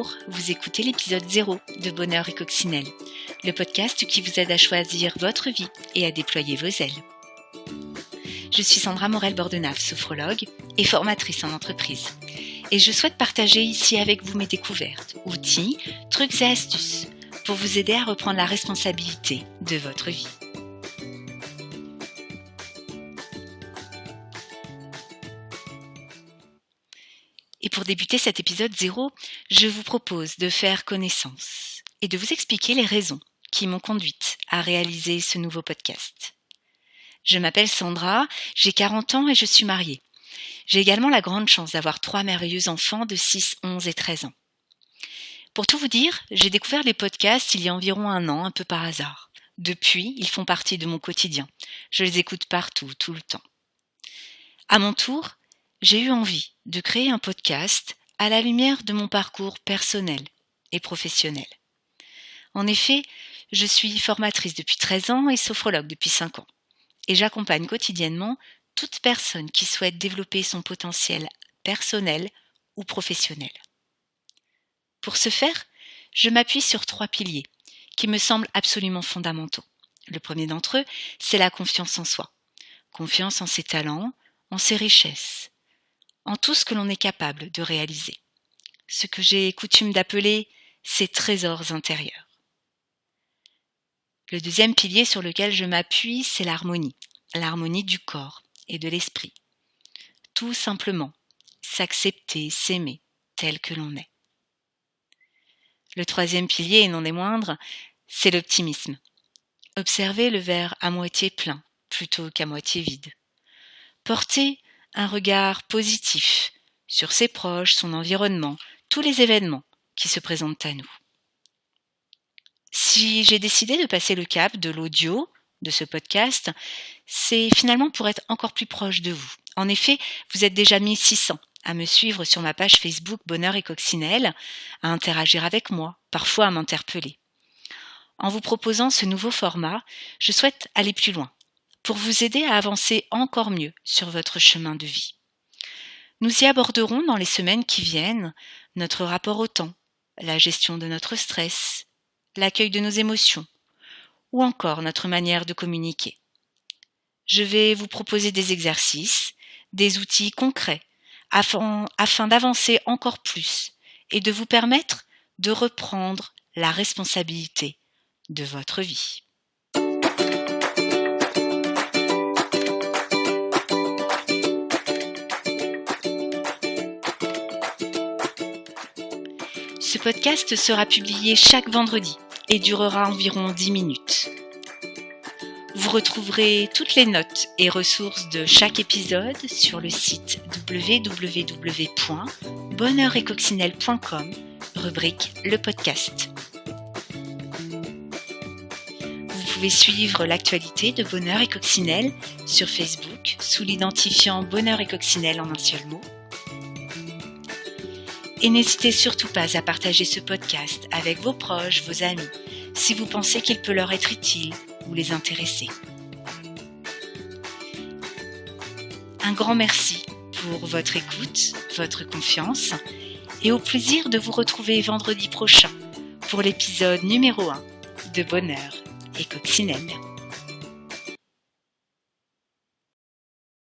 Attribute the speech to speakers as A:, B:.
A: Bonjour, vous écoutez l'épisode 0 de Bonheur et Coccinelle, le podcast qui vous aide à choisir votre vie et à déployer vos ailes. Je suis Sandra Morel-Bordenave, sophrologue et formatrice en entreprise. Et je souhaite partager ici avec vous mes découvertes, outils, trucs et astuces pour vous aider à reprendre la responsabilité de votre vie. Et pour débuter cet épisode 0, je vous propose de faire connaissance et de vous expliquer les raisons qui m'ont conduite à réaliser ce nouveau podcast. Je m'appelle Sandra, j'ai 40 ans et je suis mariée. J'ai également la grande chance d'avoir 3 merveilleux enfants de 6, 11 et 13 ans. Pour tout vous dire, j'ai découvert les podcasts il y a environ 1 an, un peu par hasard. Depuis, ils font partie de mon quotidien. Je les écoute partout, tout le temps. À mon tour, j'ai eu envie de créer un podcast à la lumière de mon parcours personnel et professionnel. En effet, je suis formatrice depuis 13 ans et sophrologue depuis 5 ans. Et j'accompagne quotidiennement toute personne qui souhaite développer son potentiel personnel ou professionnel. Pour ce faire, je m'appuie sur 3 piliers qui me semblent absolument fondamentaux. Le premier d'entre eux, c'est la confiance en soi. Confiance en ses talents, en ses richesses, en tout ce que l'on est capable de réaliser. Ce que j'ai coutume d'appeler ses trésors intérieurs. Le deuxième pilier sur lequel je m'appuie, c'est l'harmonie du corps et de l'esprit. Tout simplement, s'accepter, s'aimer tel que l'on est. Le troisième pilier, et non des moindres, c'est l'optimisme. Observer le verre à moitié plein plutôt qu'à moitié vide. Porter un regard positif sur ses proches, son environnement, tous les événements qui se présentent à nous. Si j'ai décidé de passer le cap de l'audio de ce podcast, c'est finalement pour être encore plus proche de vous. En effet, vous êtes déjà 1600 à me suivre sur ma page Facebook Bonheur et Coccinelle, à interagir avec moi, parfois à m'interpeller. En vous proposant ce nouveau format, je souhaite aller plus loin, pour vous aider à avancer encore mieux sur votre chemin de vie. Nous y aborderons dans les semaines qui viennent notre rapport au temps, la gestion de notre stress, l'accueil de nos émotions, ou encore notre manière de communiquer. Je vais vous proposer des exercices, des outils concrets, afin d'avancer encore plus et de vous permettre de reprendre la responsabilité de votre vie. Ce podcast sera publié chaque vendredi et durera environ 10 minutes. Vous retrouverez toutes les notes et ressources de chaque épisode sur le site www.bonheuretcoccinelle.com, rubrique Le podcast. Vous pouvez suivre l'actualité de Bonheur et Coccinelle sur Facebook sous l'identifiant Bonheur et Coccinelle en un seul mot. Et n'hésitez surtout pas à partager ce podcast avec vos proches, vos amis, si vous pensez qu'il peut leur être utile ou les intéresser. Un grand merci pour votre écoute, votre confiance et au plaisir de vous retrouver vendredi prochain pour l'épisode numéro 1 de Bonheur et Coccinelle.